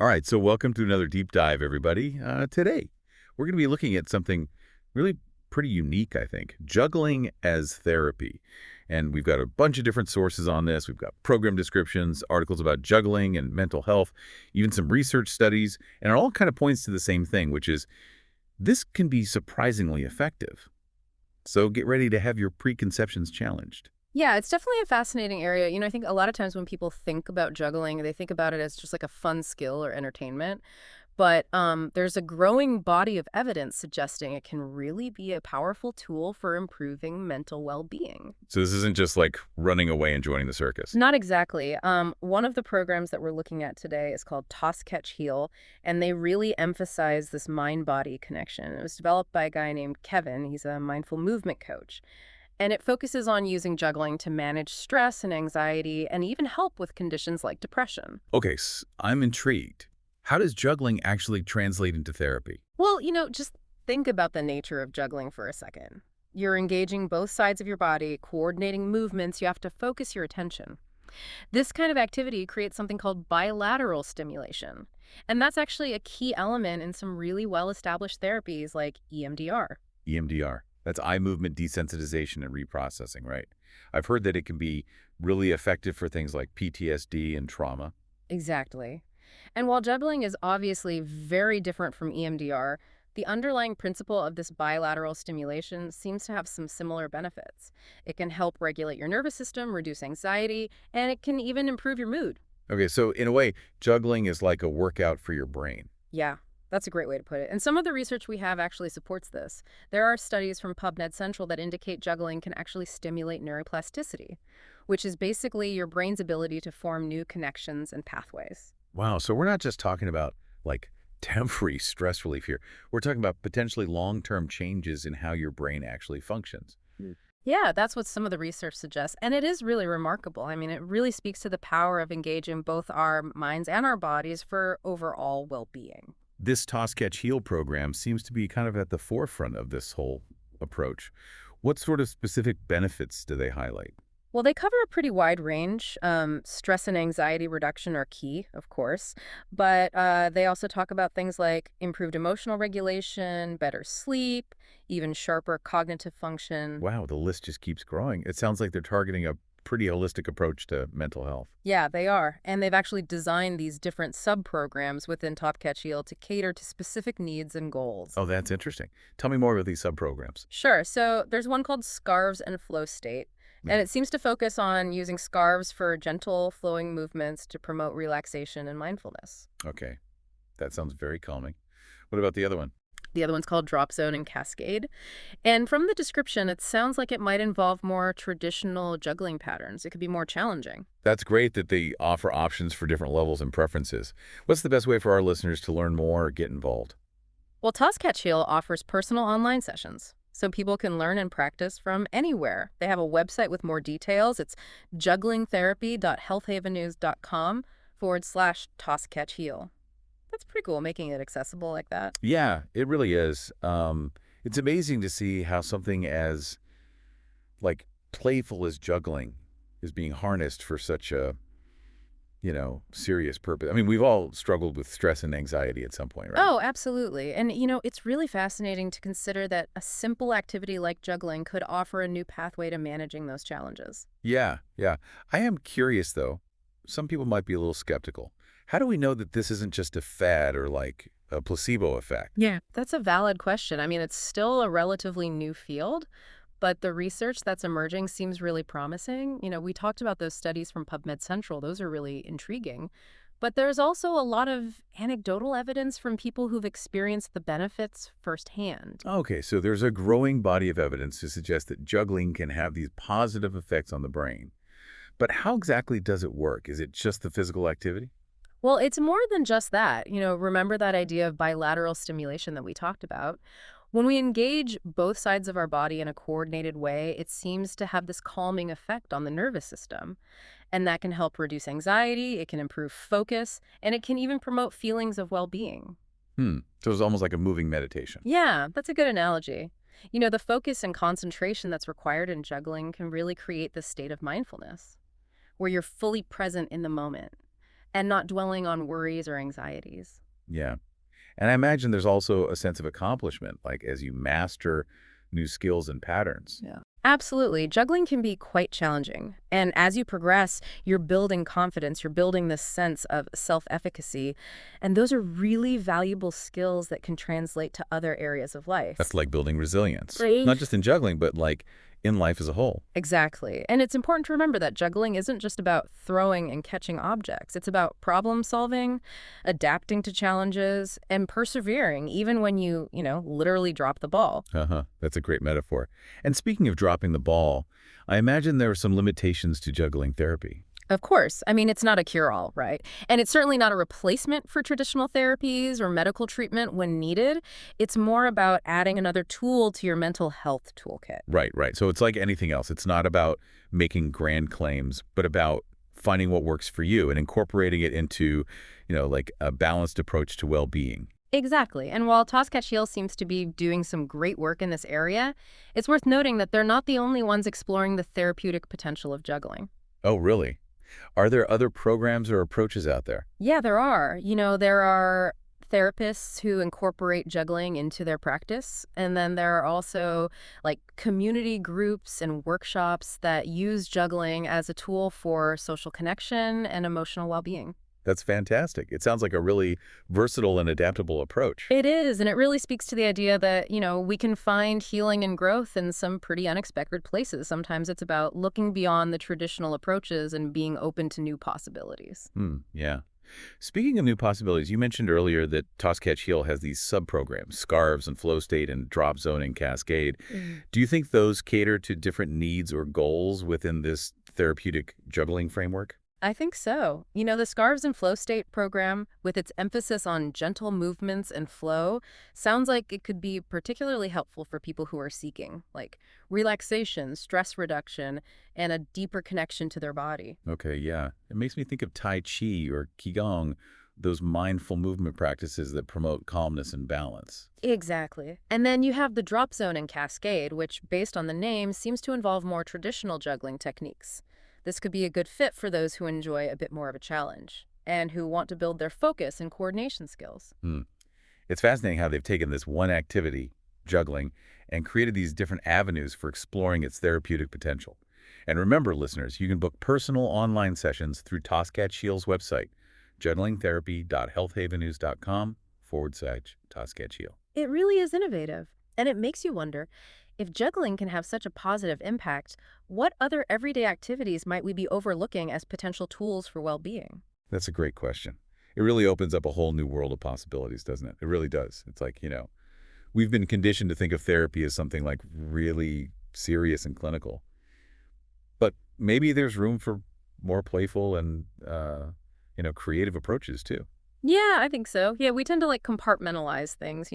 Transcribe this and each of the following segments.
All right, so welcome to another deep dive, everybody. Today, we're going to be looking at something really pretty unique, I think, juggling as therapy. And we've got a bunch of different sources on this. We've got program descriptions, articles about juggling and mental health, even some research studies, and it all kind of points to the same thing, which is this can be surprisingly effective. So get ready to have your preconceptions challenged. Yeah, it's definitely a fascinating area. I think a lot of times when people think about juggling, they think about it as just like a fun skill or entertainment. But there's a growing body of evidence suggesting it can really be a powerful tool for improving mental well-being. So this isn't just like running away and joining the circus. Not exactly. One of the programs that we're looking at today is called Toss, Catch, Heal, and they really emphasize this mind-body connection. It was developed by a guy named Kevin. He's a mindful movement coach. And it focuses on using juggling to manage stress and anxiety and even help with conditions like depression. Okay, I'm intrigued. How does juggling actually translate into therapy? Well, just think about the nature of juggling for a second. You're engaging both sides of your body, coordinating movements, you have to focus your attention. This kind of activity creates something called bilateral stimulation. And that's actually a key element in some really well-established therapies like EMDR. EMDR. That's eye movement desensitization and reprocessing, right? I've heard that it can be really effective for things like PTSD and trauma. Exactly. And while juggling is obviously very different from EMDR, the underlying principle of this bilateral stimulation seems to have some similar benefits. It can help regulate your nervous system, reduce anxiety, and it can even improve your mood. Okay, so in a way, juggling is like a workout for your brain. Yeah, that's a great way to put it. And some of the research we have actually supports this. There are studies from PubMed Central that indicate juggling can actually stimulate neuroplasticity, which is basically your brain's ability to form new connections and pathways. Wow, so we're not just talking about like temporary stress relief here. We're talking about potentially long-term changes in how your brain actually functions. Yeah, that's what some of the research suggests. And it is really remarkable. I mean, it really speaks to the power of engaging both our minds and our bodies for overall well-being. This Toss, Catch, Heal program seems to be kind of at the forefront of this whole approach. What sort of specific benefits do they highlight? Well, they cover a pretty wide range. Stress and anxiety reduction are key, of course, but they also talk about things like improved emotional regulation, better sleep, even sharper cognitive function. Wow, the list just keeps growing. It sounds like they're targeting a pretty holistic approach to mental health. Yeah, they are. And they've actually designed these different sub-programs within Top Catch Yield to cater to specific needs and goals. Oh, that's interesting. Tell me more about these sub-programs. Sure. So there's one called Scarves and Flow State, Yeah. and it seems to focus on using scarves for gentle flowing movements to promote relaxation and mindfulness. Okay, that sounds very calming. What about the other one? The other one's called Drop Zone and Cascade. And from the description, it sounds like it might involve more traditional juggling patterns. It could be more challenging. That's great that they offer options for different levels and preferences. What's the best way for our listeners to learn more or get involved? Well, Toss Catch Heal offers personal online sessions, so people can learn and practice from anywhere. They have a website with more details. It's jugglingtherapy.healthhavenews.com/Toss Catch Heal. That's pretty cool, making it accessible like that. Yeah, it really is. It's amazing to see how something as like playful as juggling is being harnessed for such a, serious purpose. I mean, we've all struggled with stress and anxiety at some point, right? Oh, absolutely. And, it's really fascinating to consider that a simple activity like juggling could offer a new pathway to managing those challenges. Yeah, yeah. I am curious, though. Some people might be a little skeptical. How do we know that this isn't just a fad or like a placebo effect? Yeah. That's a valid question. I mean, it's still a relatively new field, but the research that's emerging seems really promising. We talked about those studies from PubMed Central. Those are really intriguing. But there's also a lot of anecdotal evidence from people who've experienced the benefits firsthand. Okay, so there's a growing body of evidence to suggest that juggling can have these positive effects on the brain. But how exactly does it work? Is it just the physical activity? Well, it's more than just that. Remember that idea of bilateral stimulation that we talked about? When we engage both sides of our body in a coordinated way, it seems to have this calming effect on the nervous system. And that can help reduce anxiety, it can improve focus, and it can even promote feelings of well-being. So it's almost like a moving meditation. Yeah, that's a good analogy. The focus and concentration that's required in juggling can really create this state of mindfulness, where you're fully present in the moment. and not dwelling on worries or anxieties. Yeah. And I imagine there's also a sense of accomplishment, like as you master new skills and patterns. Yeah. Absolutely. Juggling can be quite challenging. And as you progress, you're building confidence, you're building this sense of self-efficacy. And those are really valuable skills that can translate to other areas of life. That's like building resilience, Right. not just in juggling, but like in life as a whole. Exactly. And it's important to remember that juggling isn't just about throwing and catching objects. It's about problem solving, adapting to challenges, and persevering even when you literally drop the ball. Uh-huh. That's a great metaphor. And speaking of dropping the ball, I imagine there are some limitations to juggling therapy. Of course. I mean, it's not a cure-all, right? And it's certainly not a replacement for traditional therapies or medical treatment when needed. It's more about adding another tool to your mental health toolkit. Right, right. So it's like anything else. It's not about making grand claims, but about finding what works for you and incorporating it into, like a balanced approach to well-being. Exactly. And while Tosca Shield seems to be doing some great work in this area, it's worth noting that they're not the only ones exploring the therapeutic potential of juggling. Oh, really? Are there other programs or approaches out there? Yeah, there are. There are therapists who incorporate juggling into their practice. And then there are also like community groups and workshops that use juggling as a tool for social connection and emotional well-being. That's fantastic. It sounds like a really versatile and adaptable approach. It is, and it really speaks to the idea that we can find healing and growth in some pretty unexpected places. Sometimes it's about looking beyond the traditional approaches and being open to new possibilities. Yeah. Speaking of new possibilities, you mentioned earlier that Toss Catch Heal has these sub-programs, Scarves and Flow State and Drop Zone and Cascade. Do you think those cater to different needs or goals within this therapeutic juggling framework? I think so. The Scarves and Flow State program, with its emphasis on gentle movements and flow, sounds like it could be particularly helpful for people who are seeking, like relaxation, stress reduction, and a deeper connection to their body. Okay, yeah. It makes me think of Tai Chi or Qigong, those mindful movement practices that promote calmness and balance. Exactly. And then you have the Drop Zone and Cascade, which, based on the name, seems to involve more traditional juggling techniques. This could be a good fit for those who enjoy a bit more of a challenge and who want to build their focus and coordination skills. It's fascinating how they've taken this one activity, juggling, and created these different avenues for exploring its therapeutic potential. And remember, listeners, you can book personal online sessions through Toscat Shield's website, jugglingtherapy.healthhavenews.com/Toscat Shield. It really is innovative, and it makes you wonder, if juggling can have such a positive impact, what other everyday activities might we be overlooking as potential tools for well-being? That's a great question. It really opens up a whole new world of possibilities, doesn't it? It really does. It's like, we've been conditioned to think of therapy as something like really serious and clinical. But maybe there's room for more playful and, creative approaches too. Yeah, I think so. Yeah, we tend to compartmentalize things,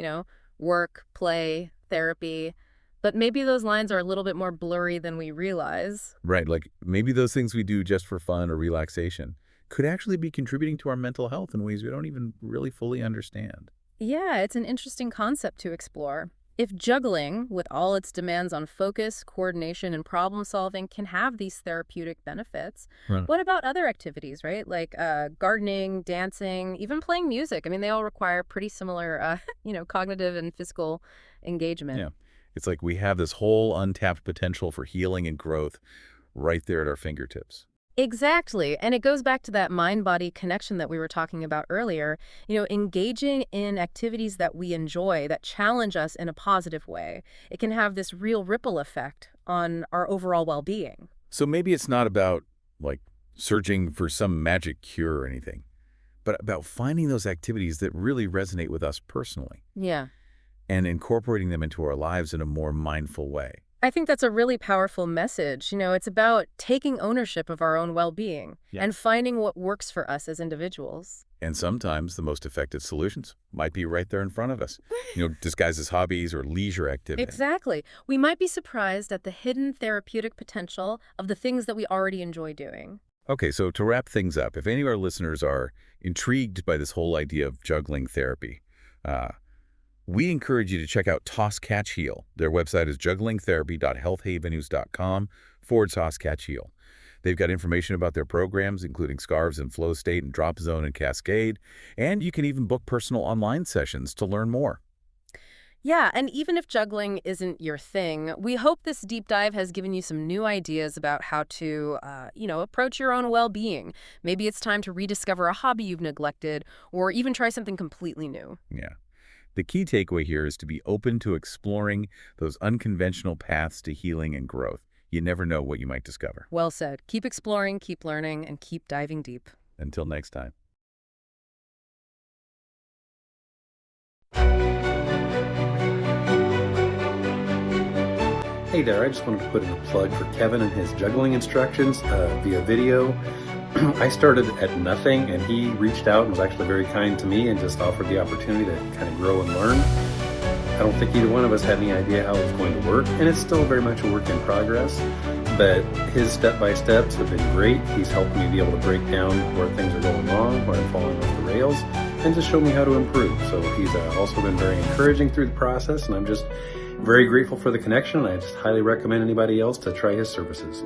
work, play, therapy. But maybe those lines are a little bit more blurry than we realize. Right, like maybe those things we do just for fun or relaxation could actually be contributing to our mental health in ways we don't even really fully understand. Yeah, it's an interesting concept to explore. If juggling, with all its demands on focus, coordination, and problem solving, can have these therapeutic benefits, Right. what about other activities, right? Like gardening, dancing, even playing music? I mean, they all require pretty similar, cognitive and physical engagement. Yeah. It's like we have this whole untapped potential for healing and growth right there at our fingertips. Exactly. And it goes back to that mind-body connection that we were talking about earlier. Engaging in activities that we enjoy, that challenge us in a positive way, it can have this real ripple effect on our overall well-being. So maybe it's not about like searching for some magic cure or anything, but about finding those activities that really resonate with us personally Yeah. and incorporating them into our lives in a more mindful way. I think that's a really powerful message. It's about taking ownership of our own well-being Yeah. and finding what works for us as individuals. And sometimes the most effective solutions might be right there in front of us, disguised as hobbies or leisure activity. Exactly. We might be surprised at the hidden therapeutic potential of the things that we already enjoy doing. Okay, so to wrap things up, if any of our listeners are intrigued by this whole idea of juggling therapy, we encourage you to check out Toss Catch Heal. Their website is jugglingtherapy.healthhavenews.com/Toss Catch Heal. They've got information about their programs, including Scarves and Flow State and Drop Zone and Cascade, and you can even book personal online sessions to learn more. Yeah, and even if juggling isn't your thing, we hope this deep dive has given you some new ideas about how to, approach your own well-being. Maybe it's time to rediscover a hobby you've neglected, or even try something completely new. Yeah. The key takeaway here is to be open to exploring those unconventional paths to healing and growth. You never know what you might discover. Well said. Keep exploring, keep learning, and keep diving deep. Until next time. Hey there, I just wanted to put in a plug for Kevin and his juggling instructions via video. I started at nothing, and he reached out and was actually very kind to me and just offered the opportunity to kind of grow and learn. I don't think either one of us had any idea how it was going to work, and it's still very much a work in progress, but his step-by-steps have been great. He's helped me be able to break down where things are going wrong, where I'm falling off the rails, and just show me how to improve. So he's also been very encouraging through the process, and I'm just very grateful for the connection. I just highly recommend anybody else to try his services.